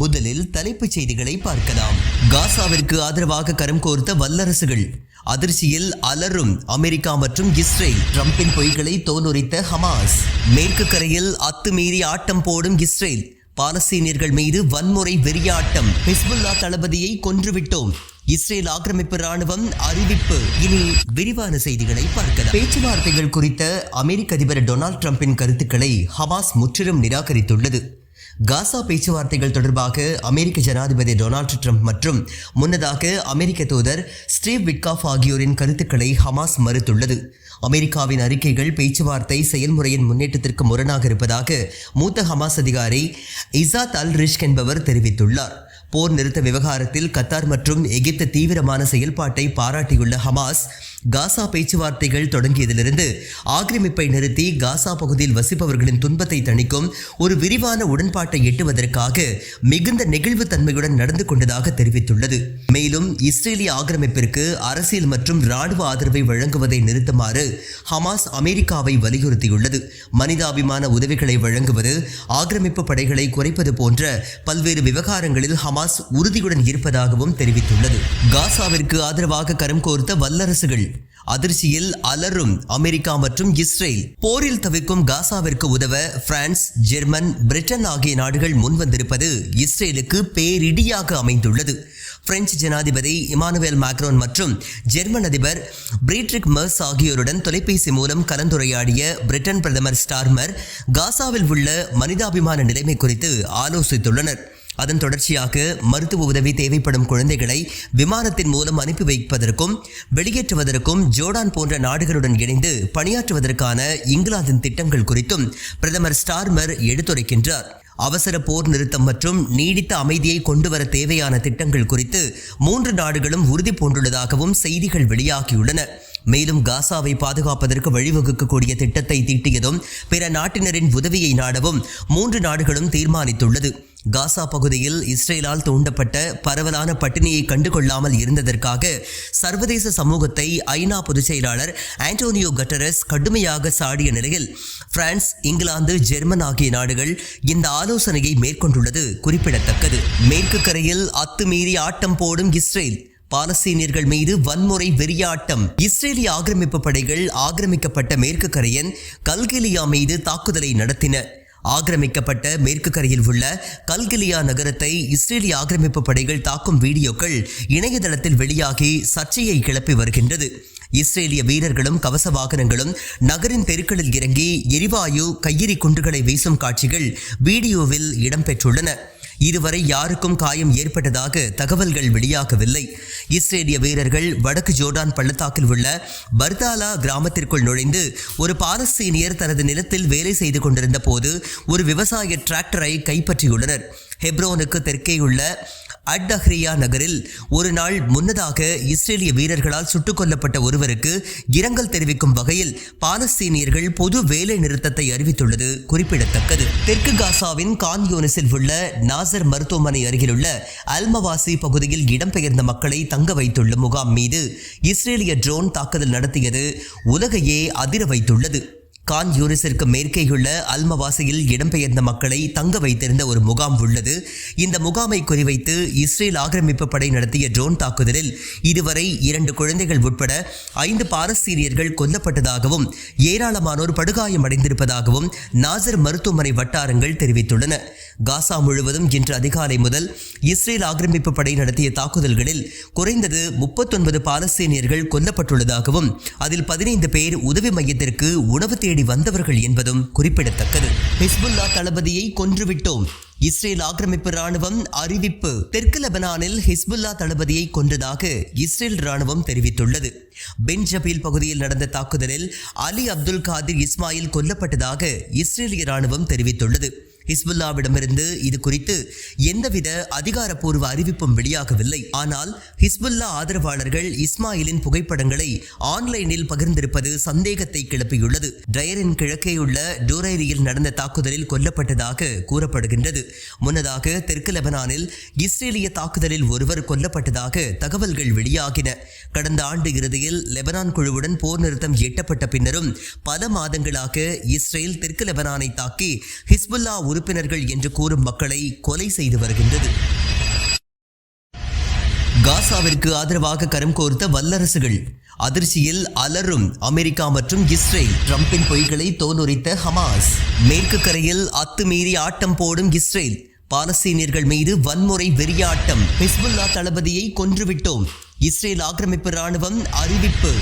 முதலில் தலைப்புச் செய்திகளை பார்க்கலாம். காசாவிற்கு ஆதரவாக கரம் கோர்த்த வல்லரசுகள், அதிர்ச்சியில் அலறும் அமெரிக்கா மற்றும் இஸ்ரேல், ட்ரம்பின் பொய்களை தோலுரித்த ஹமாஸ், மேற்கு கரையில் அத்துமீறி ஆட்டம் போடும் இஸ்ரேல், பாலஸ்தீனியர்கள் மீது வன்முறை வெறியாட்டம், ஹிஸ்புல்லா தளபதியை கொன்றுவிட்டோம், இஸ்ரேல் ஆக்கிரமிப்பு ராணுவம் அறிவிப்பு. இனி விரிவான செய்திகளை பார்க்கலாம். பேச்சுவார்த்தைகள் குறித்த அமெரிக்க அதிபர் டொனால்ட் ட்ரம்பின் கருத்துக்களை ஹமாஸ் முற்றிலும் நிராகரித்துள்ளது. காசா பேச்சுவார்த்தைகள் தொடர்பாக அமெரிக்க ஜனாதிபதி டொனால்ட் ட்ரம்ப் மற்றும் முன்னதாக அமெரிக்க தூதர் ஸ்டீவ் விட்காஃப் ஆகியோரின் கருத்துக்களை ஹமாஸ் மறுத்துள்ளது. அமெரிக்காவின் அறிக்கைகள் பேச்சுவார்த்தை செயல்முறையின் முன்னேற்றத்திற்கு முரணாக இருப்பதாக மூத்த ஹமாஸ் அதிகாரி இசாத் அல் ரிஷ்க் என்பவர் தெரிவித்துள்ளார். போர் நிறுத்த விவகாரத்தில் கத்தார் மற்றும் எகிப்து தீவிரமான செயல்பாட்டை பாராட்டியுள்ள ஹமாஸ், காசா பேச்சுவார்த்தைகள் தொடங்கியதிலிருந்து ஆக்கிரமிப்பை நிறுத்தி காசா பகுதியில் வசிப்பவர்களின் துன்பத்தை தணிக்கும் ஒரு விரிவான உடன்பாட்டை எட்டுவதற்காக மிகுந்த நெகிழ்வு தன்மையுடன் நடந்து கொண்டதாக தெரிவித்துள்ளது. மேலும் இஸ்ரேலிய ஆக்கிரமிப்பிற்கு அரசியல் மற்றும் இராணுவ ஆதரவை வழங்குவதை நிறுத்துமாறு ஹமாஸ் அமெரிக்காவை வலியுறுத்தியுள்ளது. மனிதாபிமான உதவிகளை வழங்குவது, ஆக்கிரமிப்பு படைகளை குறைப்பது போன்ற பல்வேறு விவகாரங்களில் ஹமாஸ் உறுதியுடன் இருப்பதாகவும் தெரிவித்துள்ளது. காசாவிற்கு ஆதரவாக கரம் கோர்த்த வல்லரசுகள், அதிர்ச்சியில் அலறும் அமெரிக்கா மற்றும் இஸ்ரேல், போரில் தவிர்க்கும் காசாவிற்கு உதவ பிரான்ஸ், ஜெர்மன், பிரிட்டன் ஆகிய நாடுகள் முன்வந்திருப்பது இஸ்ரேலுக்கு பேரிடியாக அமைந்துள்ளது. பிரெஞ்சு ஜனாதிபதி இமானுவேல் மேக்ரோன் மற்றும் ஜெர்மன் அதிபர் பிரீட்ரிக் மெர்ஸ் ஆகியோருடன் தொலைபேசி மூலம் கலந்துரையாடிய பிரிட்டன் பிரதமர் ஸ்டார்மர் காசாவில் உள்ள மனிதாபிமான நிலைமை குறித்து ஆலோசித்துள்ளனர். அதன் தொடர்ச்சியாக மருத்துவ உதவி தேவைப்படும் குழந்தைகளை விமானத்தின் மூலம் அனுப்பி வைப்பதற்கும் வெளியேற்றுவதற்கும் ஜோர்டான் போன்ற நாடுகளுடன் இணைந்து பணியாற்றுவதற்கான இங்கிலாந்தின் திட்டங்கள் குறித்தும் பிரதமர் ஸ்டார்மர் எடுத்துரைக்கின்றார். அவசர போர் நிறுத்தம் மற்றும் நீடித்த அமைதியை கொண்டுவர தேவையான திட்டங்கள் குறித்து 3 நாடுகளும் உறுதி பூண்டுள்ளதாகவும் செய்திகள் வெளியாகியுள்ளன. மேலும் காசாவை பாதுகாப்பதற்கு வழிவகுக்கக்கூடிய திட்டத்தை தீட்டியதும் பிற நாட்டினரின் உதவியை நாடவும் 3 நாடுகளும் தீர்மானித்துள்ளது. காசா பகுதியில் இஸ்ரேலால் தூண்டப்பட்ட பரவலான பட்டினியை கண்டுகொள்ளாமல் இருந்ததற்காக சர்வதேச சமூகத்தை ஐநா பொதுச் செயலாளர் ஆண்டோனியோ கட்டரஸ் கடுமையாக சாடிய நிலையில் பிரான்ஸ், இங்கிலாந்து, ஜெர்மன் ஆகிய நாடுகள் இந்த ஆலோசனையை மேற்கொண்டுள்ளது குறிப்பிடத்தக்கது. மேற்கு கரையில் அத்துமீறி ஆட்டம் போடும் இஸ்ரேல், பாலஸ்தீனியர்கள் மீது வன்முறை வெறியாட்டம். இஸ்ரேலிய ஆக்கிரமிப்பு படைகள் ஆக்கிரமிக்கப்பட்ட மேற்கு கரையின் கல்கிலியா மீது தாக்குதலை நடத்தின. ஆக்கிரமிக்கப்பட்ட மேற்கு கரையில் உள்ள கல்கிலியா நகரத்தை இஸ்ரேலிய ஆக்கிரமிப்பு படைகள் தாக்கும் வீடியோக்கள் இணையதளத்தில் வெளியாகி சர்ச்சையை கிளப்பி வருகின்றது. இஸ்ரேலிய வீரர்களும் கவச வாகனங்களும் நகரின் தெருக்களில் இறங்கி எரிவாயு, கையெறி குண்டுகளை வீசும் காட்சிகள் வீடியோவில் இடம்பெற்றுள்ளன. இதுவரை யாருக்கும் காயம் ஏற்பட்டதாக தகவல்கள் வெளியாகவில்லை. இஸ்ரேலிய வீரர்கள் வடக்கு ஜோர்டான் பள்ளத்தாக்கில் உள்ள பர்தாலா கிராமத்திற்குள் நுழைந்து ஒரு பாலஸ்தீனியர் தனது நிலத்தில் வேலை செய்து கொண்டிருந்த போது ஒரு விவசாய டிராக்டரை கைப்பற்றியுள்ளனர். ஹெப்ரோனுக்கு தெற்கே உள்ள அட் அஹ்ரியா நகரில் ஒரு நாள் முன்னதாக இஸ்ரேலிய வீரர்களால் சுட்டுக் கொல்லப்பட்ட ஒருவருக்கு இரங்கல் தெரிவிக்கும் வகையில் பாலஸ்தீனியர்கள் பொது வேலை நிறுத்தத்தை அறிவித்துள்ளது குறிப்பிடத்தக்கது. தெற்கு காசாவின் கான் யூனிஸில் உள்ள நாசர் மருத்துவமனை அருகிலுள்ள அல்மவாசி பகுதியில் இடம்பெயர்ந்த மக்களை தங்க வைத்துள்ள முகாம் மீது இஸ்ரேலிய ட்ரோன் தாக்குதல் நடத்தியது உலகையே அதிர வைத்துள்ளது. கான் யூனிஸிற்கு மேற்கேயுள்ள அல்மவாசியில் இடம்பெயர்ந்த மக்களை தங்க வைத்திருந்த ஒரு முகாம் உள்ளது. இந்த முகாமை குறிவைத்து இஸ்ரேல் ஆக்கிரமிப்பு படை நடத்திய ட்ரோன் தாக்குதலில் இதுவரை 2 குழந்தைகள் உட்பட 5 பாலஸ்தீனியர்கள் கொல்லப்பட்டதாகவும் ஏராளமானோர் படுகாயமடைந்திருப்பதாகவும் நாசர் மருத்துவமனை வட்டாரங்கள் தெரிவித்துள்ளன. காசா முழுவதும் இன்று அதிகாலை முதல் இஸ்ரேல் ஆக்கிரமிப்பு படை நடத்திய தாக்குதல்களில் குறைந்தது 39 பாலஸ்தீனியர்கள் கொல்லப்பட்டுள்ளதாகவும் அதில் 15 பேர் உதவி மையத்திற்கு உணவு தேடி வந்தவர்கள் என்பதும் குறிப்பிடத்தக்கது. ஹிஸ்புல்லா தளபதியை கொன்றுவிட்டோம், இஸ்ரேல் ஆக்கிரமிப்பு ராணுவம் அறிவிப்பு. தெற்கு லெபனானில் ஹிஸ்புல்லா தளபதியை கொன்றதாக இஸ்ரேல் ராணுவம் தெரிவித்துள்ளது. பென் ஜபீல் பகுதியில் நடந்த தாக்குதலில் அலி அப்துல் காதிர் இஸ்மாயில் கொல்லப்பட்டதாக இஸ்ரேலிய ராணுவம் தெரிவித்துள்ளது. ஹிஸ்புல்லாவிடமிருந்து இது குறித்து எந்தவித அதிகாரப்பூர்வ அறிவிப்பும் வெளியாகவில்லை. ஆனால் ஹிஸ்புல்லா ஆதரவாளர்கள் இஸ்மாயிலின் புகைப்படங்களை ஆன்லைனில் பகிர்ந்திருப்பது சந்தேகத்தை கிளப்பியுள்ளது. டயரின் கிழக்கேயுள்ள டூரைரியில் நடந்த தாக்குதலில் கொல்லப்பட்டதாக கூறப்படுகின்றது. முன்னதாக தெற்கு லெபனானில் இஸ்ரேலிய தாக்குதலில் ஒருவர் கொல்லப்பட்டதாக தகவல்கள் வெளியாகின. கடந்த ஆண்டு இறுதியில் லெபனான் குழுவுடன் போர் நிறுத்தம் எட்டப்பட்ட பின்னரும் பல மாதங்களாக இஸ்ரேல் தெற்கு லெபனானை தாக்கி ஹிஸ்புல்லா உறுப்பினர்கள் என்று கூறும் மக்களை கொலை செய்து வருகின்றது. காசாவிற்கு ஆதரவாக கரம் கோர்த்த வல்லரசுகள், அதிர்ச்சியில் அலரும் அமெரிக்கா மற்றும் இஸ்ரேல், ட்ரம்பின் பொய்களை தோலுரித்த ஹமாஸ், மேற்கு கரையில் அத்துமீறி ஆட்டம் போடும் இஸ்ரேல், பாலஸ்தீனியர்கள் மீது வன்முறை வெறியாட்டம், ஹிஸ்புல்லா தளபதியை கொன்றுவிட்டோம், இஸ்ரேல் ஆக்கிரமிப்பு ராணுவம் அறிவிப்பு.